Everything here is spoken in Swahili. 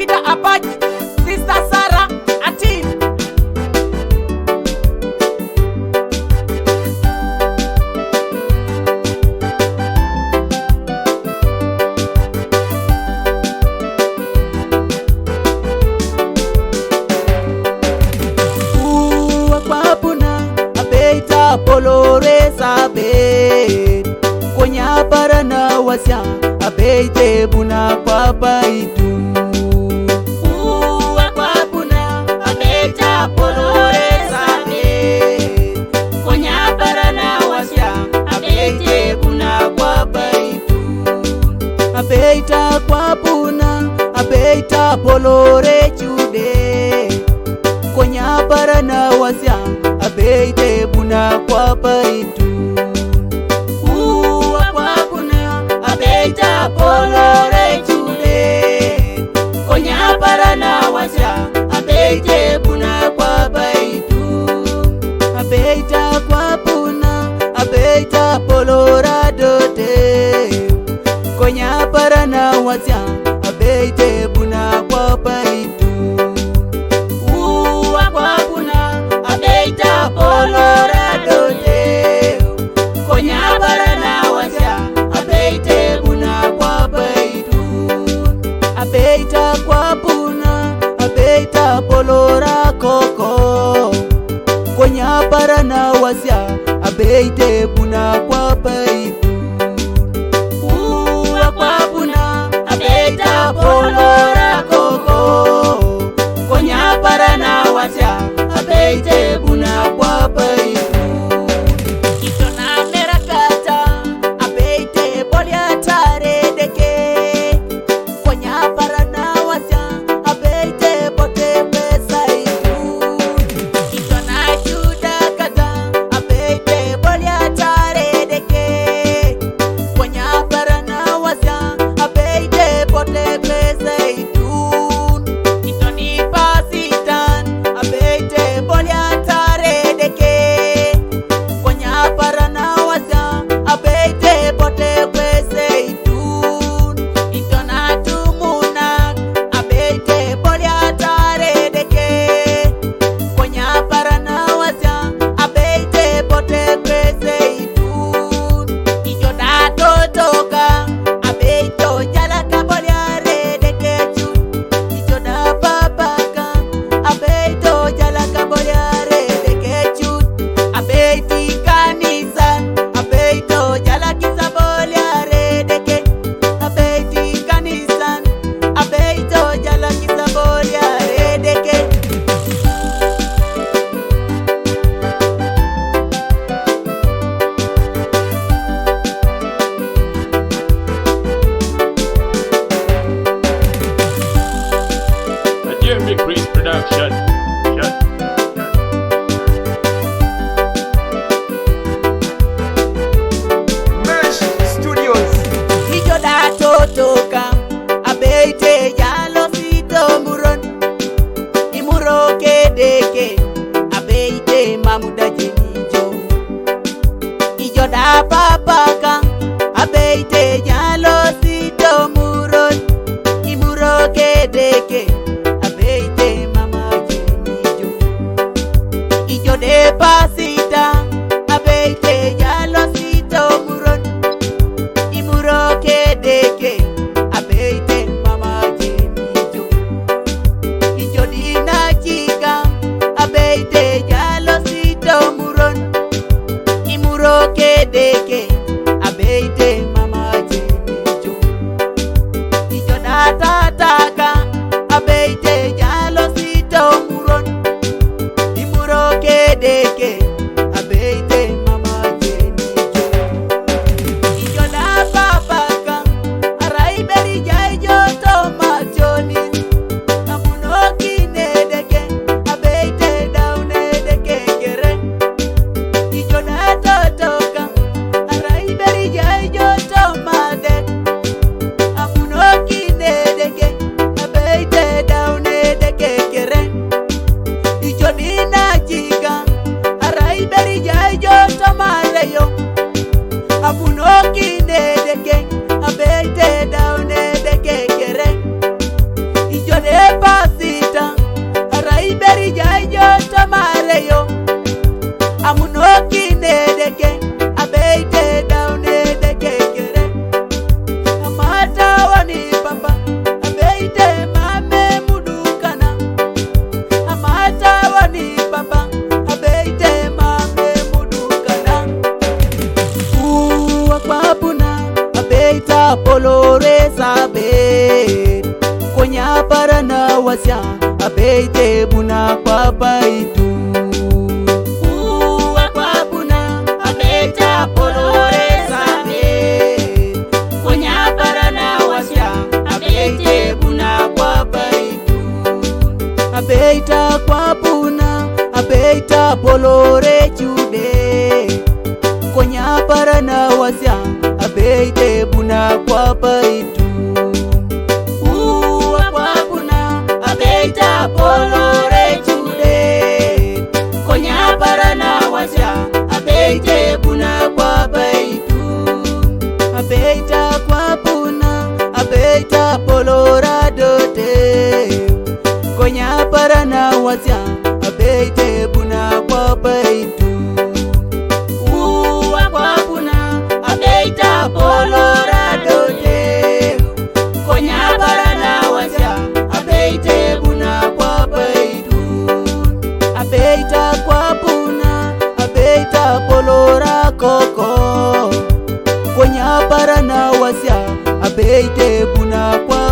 Peter Apache, Sister Sarah Atin. Polore sabe konya parana wasya abeite buna papa itu Kwa puna abeita polore sabe konya parana wasya abeite buna papa itu abeita kwa puna abeita polore chude konya parana wasya abeite buna kwa paitu kwa puna abeita polore chude konya parana wasya abeite buna kwa paitu abeita kwa puna abeita polora dote konya parana wasya abeite buna kwa paitu kwa puna abeita polora dote konya parana wasya abeite buna kwa paitu abeita kwa puna abeita polora koko konya parana wasya abeite buna kwa paitu kwa puna abeita polora koko konya parana wasya abeite buna kwa paitu kitona merakata abeite polia tare deke konya parana wasya abeite pote pesa itu kitona juda kata abeite polia tare deke konya parana wasya abeite pote pesa itu kitoni pasitan abeite polia tare deke konya parana wasya abeite pote pesa itu itona tumuna abeite polia tare deke konya parana wasya abeite pote pesa itu ijoda totoka abeito jala kapolia redeke chu ijoda babaka abeito jala kapolia redeke chu abeiti kanisa abeito jala kisabolia redeke abeiti kanisa abeito jala kisabolia redeke A Jeremy Chris production. Mesh Studios. ijoda totoka abeite jalo sito muron imuro kedeke abeite mamuda jenijo ijoda papaka abeite jalo sito muron imuro kedeke abeite mama jenijo ijode pasita abeite jalo sito muron imuro kedeke abeite mama jenijo ijodina chiga abeite jalo sito muron imuro kedeke abeite mama jenijo abeita polore sabe konya parana wasya abeite buna papa itu Uwa kwa buna abeita polore sabe konya parana wasya abeite buna papa itu abeita kwa buna abeita polore chude konya parana wasya abeite buna papa itu Uwa kwa buna abeita polore chude konya parana wasya abeite buna papa itu abeita kwa buna abeita polora dote konya parana wasya abeite buna papa itu Uwa kwa buna abeita polora dote konya parana wasya abeite buna papa itu abeita kwa buna abeita polora koko konya parana wasya abeite buna kwa